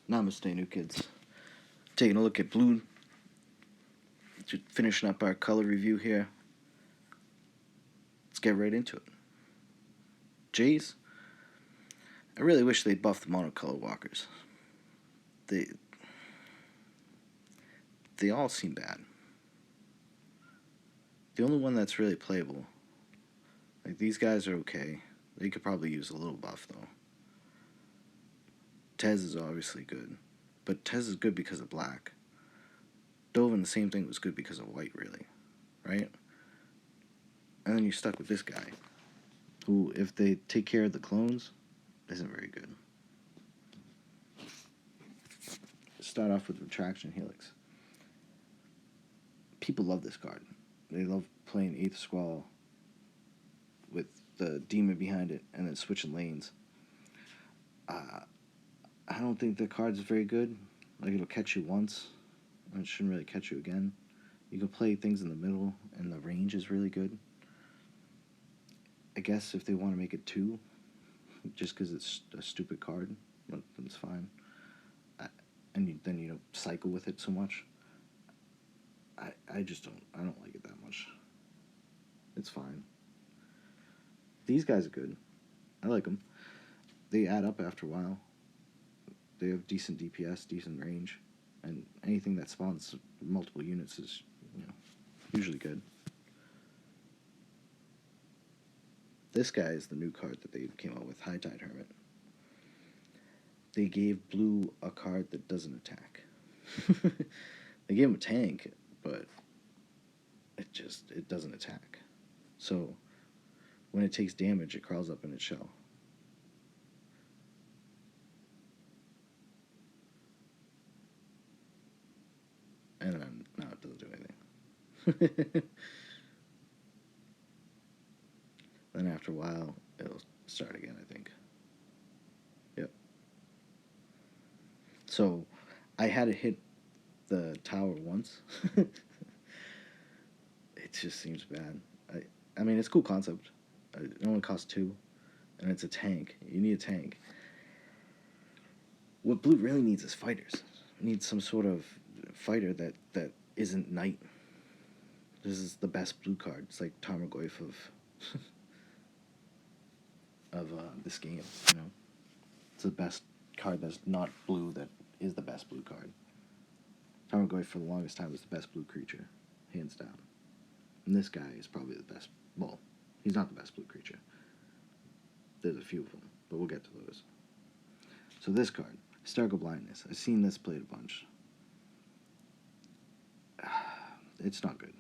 Namaste, new kids. Taking a look at blue. Just finishing up our color review here. Let's get right into it. Jays. I really wish they'd buff the monocolor walkers. They all seem bad. The only one that's really playable, like these guys are okay. They could probably use a little buff though. Tez is obviously good, but Tez is good because of black. Dovin, the same thing, was good because of white, really, right? And then you're stuck with this guy, who, if they take care of the clones, isn't very good. Start off with Retraction Helix. People love this card. They love playing Aethersquall with the demon behind it and then switching lanes. I don't think the card's very good. Like, it'll catch you once, and it shouldn't really catch you again. You can play things in the middle, and the range is really good. I guess if they want to make it 2, just because it's a stupid card, that's fine. And then you don't cycle with it so much. I just don't like it that much. It's fine. These guys are good. I like them. They add up after a while. They have decent DPS, decent range, and anything that spawns multiple units is, usually good. This guy is the new card that they came out with, Hightide Hermit. They gave blue a card that doesn't attack. They gave him a tank, but it doesn't attack. So when it takes damage, it crawls up in its shell. And then now it doesn't do anything. Then after a while, it'll start again, I think. Yep. So I had to hit the tower once. It just seems bad. I mean, it's a cool concept. It only costs 2, and it's a tank. You need a tank. What blue really needs is fighters. It needs some sort of fighter that isn't knight. This is the best blue card. It's like Tarmogoyf of this game, It's the best card that's not blue that is the best blue card. Tarmogoyf for the longest time was the best blue creature, hands down. And this guy is probably the best. Well, he's not the best blue creature. There's a few of them, but we'll get to those. So this card, Hysterical Blindness. I've seen this played a bunch. It's not good.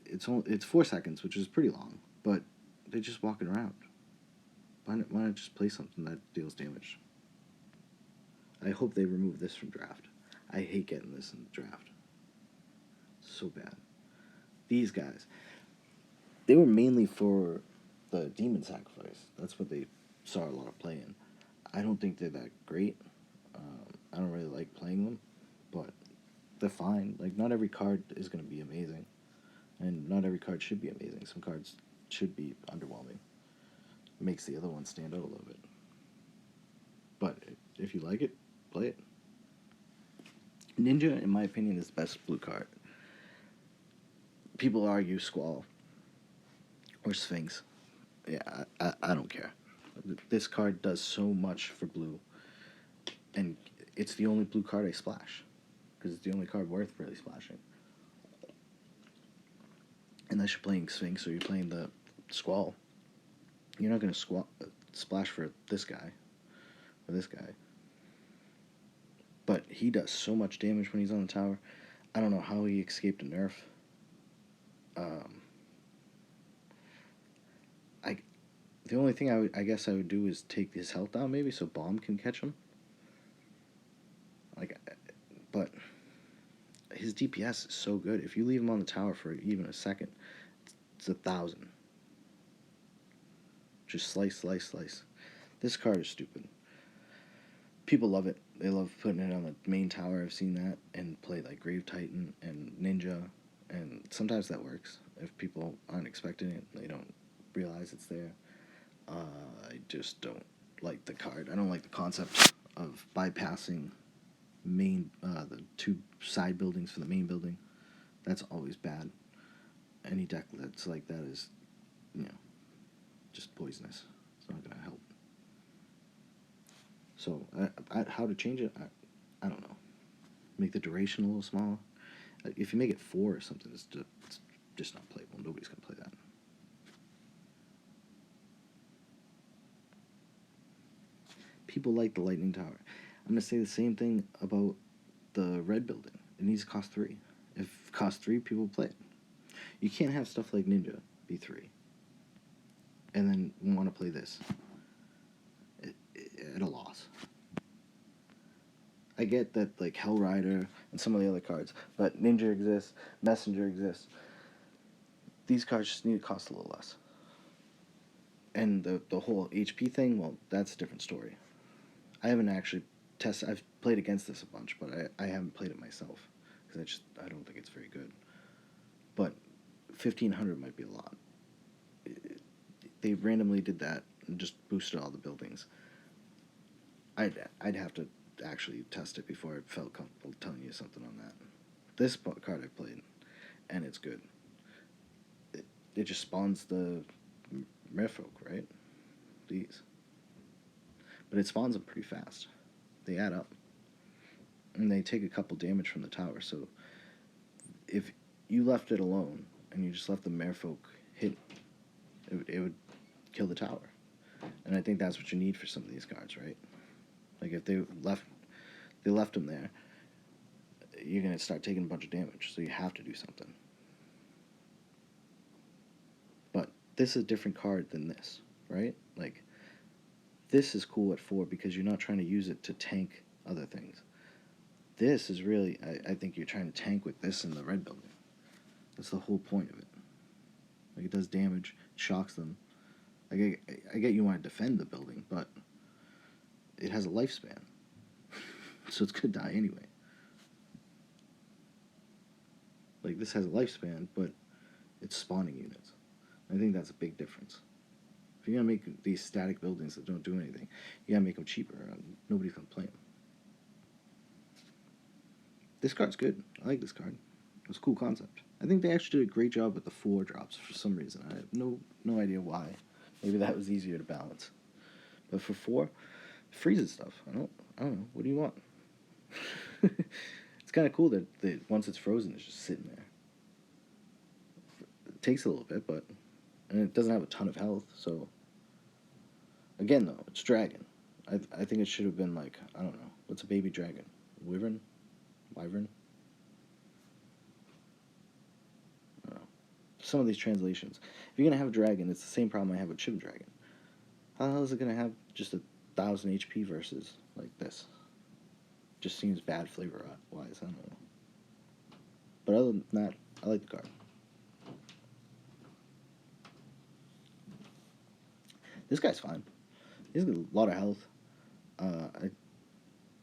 It's 4 seconds, which is pretty long, but they're just walking around. Why not just play something that deals damage? I hope they remove this from draft. I hate getting this in the draft. So bad. These guys, they were mainly for the demon sacrifice. That's what they saw a lot of play in. I don't think they're that great. I don't really like playing them, but they're fine. Like, not every card is going to be amazing, and not every card should be amazing. Some cards should be underwhelming. It makes the other one stand out a little bit. But if you like it, play it. Ninja, in my opinion, is the best blue card. People argue Squall or Sphinx. Yeah, I don't care. This card does so much for blue, and it's the only blue card I splash, because it's the only card worth really splashing. Unless you're playing Sphinx or you're playing the Squall, you're not going to splash for this guy or this guy. But he does so much damage when he's on the tower. I don't know how he escaped a nerf. The only thing I guess I would do is take his health down, maybe, so Bomb can catch him. But his DPS is so good. If you leave him on the tower for even a second, it's 1,000. Just slice, slice, slice. This card is stupid. People love it. They love putting it on the main tower. I've seen that, and play like Grave Titan and Ninja, and sometimes that works. If people aren't expecting it, they don't realize it's there. I just don't like the card. I don't like the concept of bypassing the 2 side buildings for the main building. That's always bad. Any deck that's like that is, just poisonous. It's not gonna help. So how to change it? I don't know. Make the duration a little smaller. If you make it 4 or something, it's just not playable. Nobody's gonna play that. People like the lightning tower. I'm gonna say the same thing about the red building. It needs to cost 3. If it costs 3, people play it. You can't have stuff like Ninja be 3 and then want to play this at a loss. I get that, like, Hell Rider and some of the other cards, but Ninja exists, Messenger exists. These cards just need to cost a little less. And the whole HP thing, well, that's a different story. I haven't actually tested. I've played against this a bunch, but I haven't played it myself because I don't think it's very good. But 1,500 might be a lot. They randomly did that and just boosted all the buildings. I'd have to actually test it before I felt comfortable telling you something on that. This card I played, and it's good. It just spawns the merfolk, right? These. But it spawns them pretty fast. They add up. And they take a couple damage from the tower, so if you left it alone and you just left the merfolk hit, it would kill the tower. And I think that's what you need for some of these cards, right? Like, if they left them there, you're going to start taking a bunch of damage, so you have to do something. But this is a different card than this, right? Like, this is cool at 4 because you're not trying to use it to tank other things. This is really, I think you're trying to tank with this in the red building. That's the whole point of it. Like, it does damage, it shocks them. Like, I get you want to defend the building, but it has a lifespan. So it's going to die anyway. Like, this has a lifespan, but it's spawning units. I think that's a big difference. If you're going to make these static buildings that don't do anything, you got to make them cheaper. Nobody's going to play them. This card's good. I like this card. It's a cool concept. I think they actually did a great job with the 4 drops for some reason. I have no idea why. Maybe that was easier to balance. But for 4, it freezes stuff. I don't know. What do you want? It's kind of cool that once it's frozen, it's just sitting there. It takes a little bit, and it doesn't have a ton of health, so... Again, though, it's dragon. I think it should have been like, I don't know, what's a baby dragon? Wyvern? Wyvern? I don't know. Some of these translations. If you're going to have a dragon, it's the same problem I have with Shiv Dragon. How the hell is it going to have just 1,000 HP versus like this? Just seems bad flavor-wise, I don't know. But other than that, I like the card. This guy's fine. He's got a lot of health.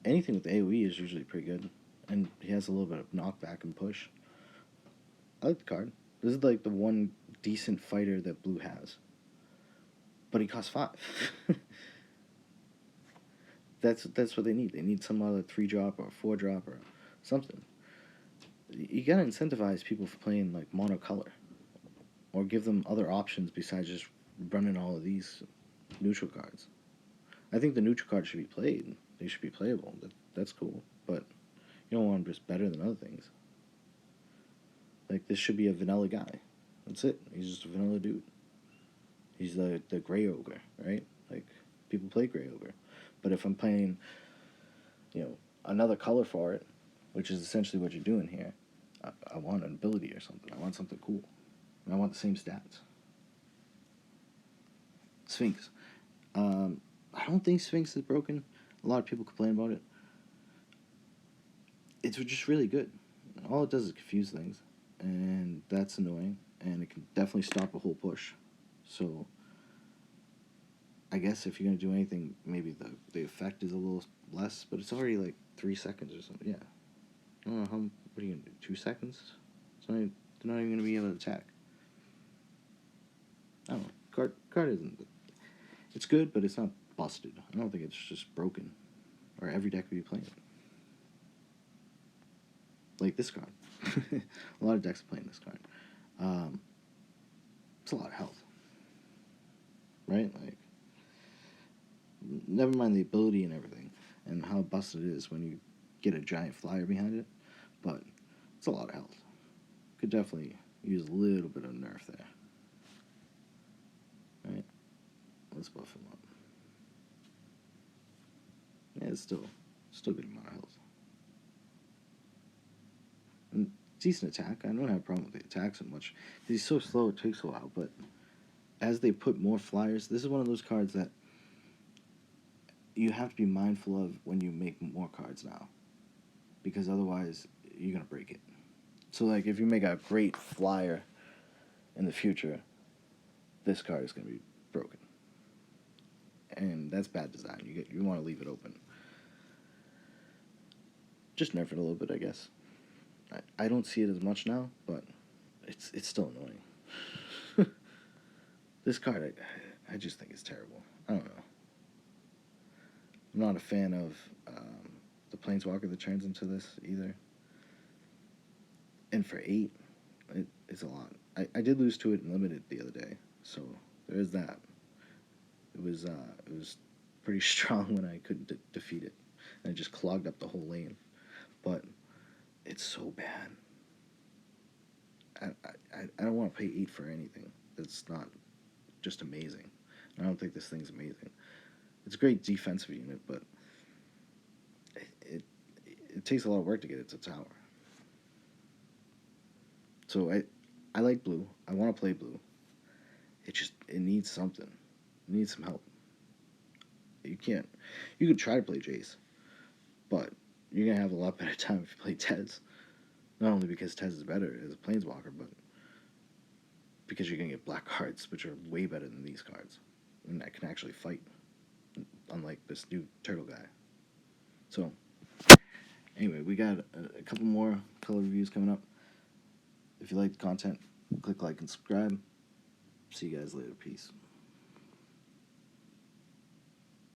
Anything with AoE is usually pretty good. And he has a little bit of knockback and push. I like the card. This is like the one decent fighter that blue has. But he costs 5. That's what they need. They need some other 3-drop or 4-drop or something. You gotta incentivize people for playing like monocolor. Or give them other options besides just running all of these neutral cards. I think the neutral cards should be played. They should be playable. That's cool. But you don't want them just better than other things. Like, this should be a vanilla guy. That's it. He's just a vanilla dude. He's the gray ogre, right? Like, people play gray ogre. But if I'm playing, another color for it, which is essentially what you're doing here, I want an ability or something. I want something cool. And I want the same stats. Sphinx. I don't think Sphinx is broken. A lot of people complain about it. It's just really good. All it does is confuse things, and that's annoying, and it can definitely stop a whole push. So I guess if you're going to do anything, maybe the effect is a little less, but it's already like 3 seconds or something. Yeah. I don't know what are you going to do, 2 seconds? They're not even going to be able to attack. I don't know. Card isn't... It's good, but it's not busted. I don't think it's just broken. or every deck would be playing it. Like this card. A lot of decks are playing this card. It's a lot of health. Right? Like, never mind the ability and everything, and how busted it is when you get a giant flyer behind it, but it's a lot of health. Could definitely use a little bit of nerf there. Right? Let's buff him up. Yeah, it's still good amount of health. And decent attack. I don't have a problem with the attack so much. He's so slow, it takes a while, but as they put more flyers, this is one of those cards that you have to be mindful of when you make more cards now, because otherwise you're going to break it. So, like, if you make a great flyer in the future, this card is going to be broken. And that's bad design. You want to leave it open. Just nerf it a little bit, I guess. I don't see it as much now, but it's still annoying. This card, I just think it's terrible. I don't know. I'm not a fan of the Planeswalker that turns into this either. And for 8, it's a lot. I did lose to it in Limited the other day, so there is that. It was pretty strong when I couldn't defeat it, and it just clogged up the whole lane. But it's so bad. I don't want to pay 8 for anything that's not just amazing. I don't think this thing's amazing. It's a great defensive unit, but it takes a lot of work to get it to tower. So I like blue. I want to play blue. It needs something. It needs some help. You could try to play Jace, but you're gonna have a lot better time if you play Tez. Not only because Tez is better as a Planeswalker, but because you're gonna get black cards, which are way better than these cards, and that can actually fight. Unlike this new turtle guy. So, anyway, we got a couple more color reviews coming up. If you like the content, click like and subscribe. See you guys later. Peace.